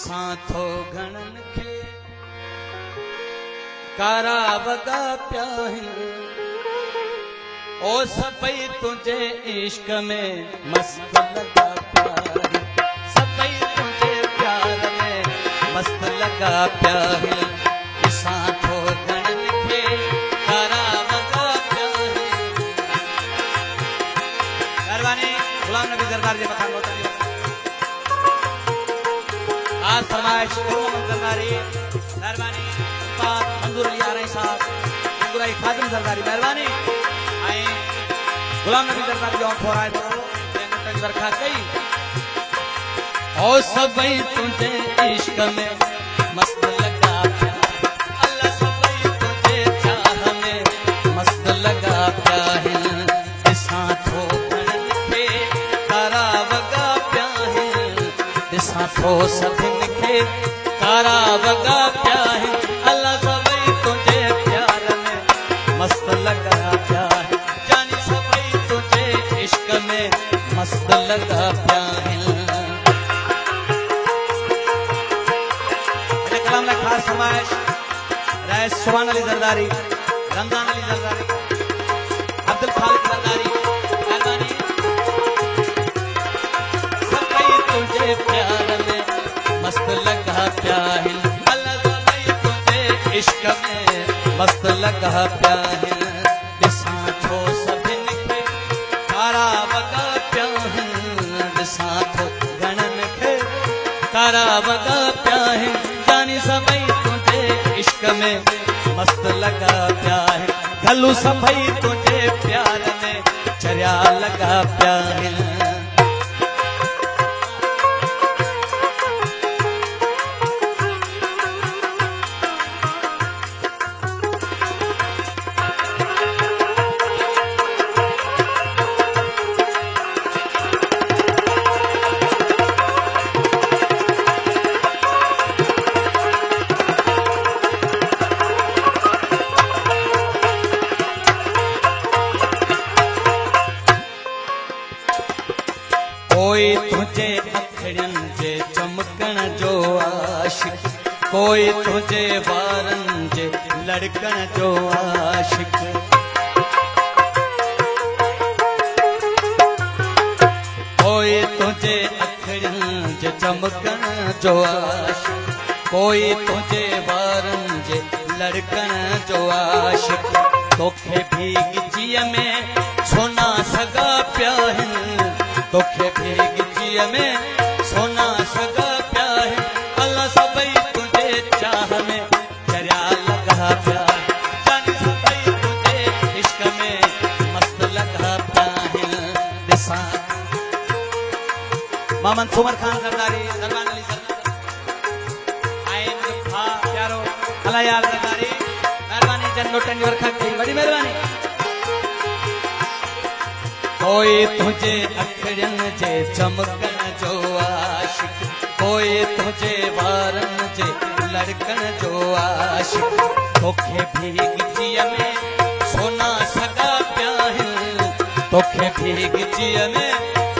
ॾिसां थो घणनि खे कारा वॻा पिया आहिनि ओ सभई तुंहिंजे इश्क में मस्त लॻा पिया आहिनि सभई तुंहिंजे प्यार में मस्त लॻा पिया आहिनि ॾिसां थो घणनि खे कारा वॻा पिया आहिनि महिरबानी गुलाम नबी सरकार जे मथां मोहतरम आज फरमाइश सरकारी मेहरबानी मंजूर अली आरई साहब मंजूराई खादिम सरकारी मेहरबानी गुलाम नबी सरकारी जो फोराए तो दरखा कई ओ सभई तुझे इश्क में मस्त लगा पिया अल्लाह सभई तुझे चाह में मस्त लगा पिया है ॾिसां थो घणनि खे कारा वॻा पिया आहिनि ॾिसां थो सभिनि खे कारा वॻा पिया आहिनि अल्लाह सभई तुझे प्यार में मस्त लगा पिया है जानी सभई तुझे इश्क में मस्त लगा पिया आहिनि कलाम लाइ ख़ासि फरमाइश रईस सुभान अली ज़रदारी रमज़ान अली ज़रदारी अब्दुल खालिक ज़रदारी मेहरबानी सभई तुझे प्यार में मस्त लगा पिया आहिनि अल्लाह सभई तुझे इश्क में मस्त लगा पिया आहिनि ॾिसां थो सभिनि खे कारा वॻा पिया आहिनि ॾिसां थो घणनि खे कारा वॻा पिया आहिनि जानी सभई तुझे इश्क में मस्त लगा पिया आहिनि गलू सभई तुझे प्यार में चरिया लगा पिया आहिनि कोई तुझे अखड़ियन जे चमकण जो आशिक कोई तुझे वारन जे लड़कण जो आशिक कोई तुझे अखड़ियन जे चमकण जो आशिक कोई तुझे वारन जे लड़कण जो आशिक तोखे भीगजीअ में सोना सगा पिया आहिनि तोखे भीगजीअ में सोना सगा पिया आहिनि अल्लाह सभई तुझे चाह में चरिया लगा पिया जानी सभई तुझे इश्क में मस्त लगा पिया आहिनि ॾिसां मोहम्मद सुमर खान ज़रदारी सलमान अली ज़रदारी आइन हा प्यारो अल्लाह यार ज़रदारी मेहरबानी जन नोटन वरखा कई वॾी मेहरबानी कोई तुझे अखड़ियन जे चमकण जो आशिक कोई तुझे वारन जे लड़कण जो आशिक तोखे भीगजीअ में सोना सगा पिया आहिनि तोखे भीगजीअ में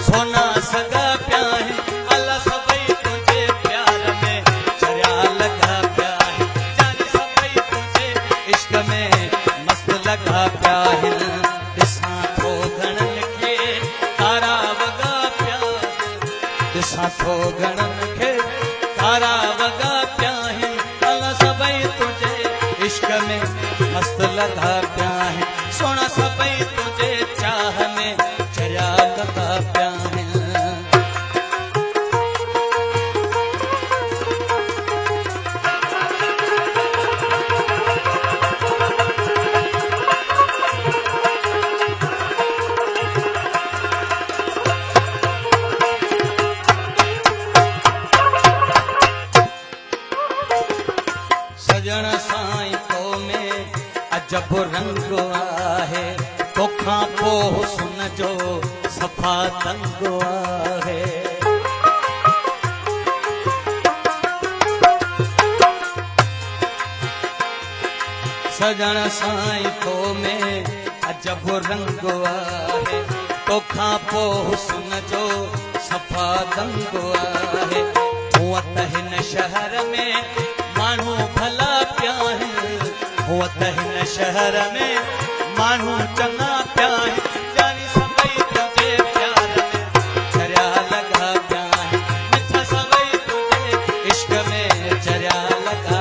सोना सगा पिया आहिनि अल्लाह सभई तुझे प्यार में चरिया लगा पिया आहिनि जानी सभई तुझे इश्क में मस्त लगा पिया आहिनि ॾिसां थो घणनि खे कारा वॻा पिया ॾिसां थो घणनि खे कारा वॻा पिया आहिनि अल्लाह सभई तुझे इश्क में मस्त लगा पिया आहिनि सोना सभई तुझे चाह में चरिया लगा पिया आहिनि सजण साईं तो में अजब रंग आहे तोखां पोइ हुस्न जो सफ़ा तंग आहे सजण साईं तो में अजब रंग आहे तोखां पोइ हुस्न जो सफ़ा तंग आहे हुआ त हिन शहर में माण्हू भला पिया आहिनि हुआ त हिन शहर में माण्हू चङा पिया आहिनि जानी सभई तुंहिंजे प्यार में चरिया लॻा पिया आहिनि मिठा सभई तुंहिंजे इश्क में चरिया लॻा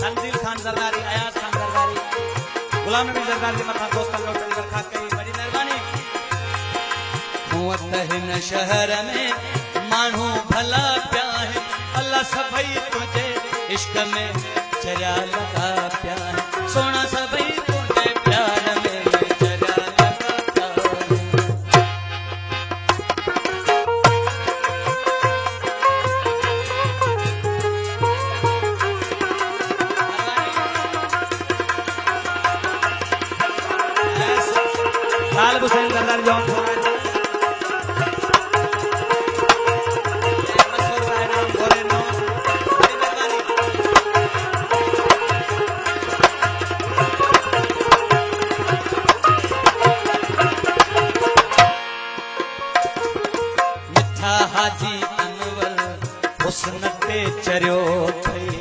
तंजील खान ज़रदारी, अयाज खान ज़रदारी, गुलाम नबी ज़रदारी के मथा दोस्तन जो दरखास्त कई बड़ी मेहरबानी। हुआ त हिन शहर में माण्हू भला पिया आहिनि अल्लाह सभई तुंहिंजे इश्क में चरिया लॻा पिया आहिनि सोना सभई तुंहिंजे प्यार में चरिया लॻा पिया आहिनि। लाल हुसैन ज़रदारी जो मिठा हाजी अनवर हुस्न ते चरियो थई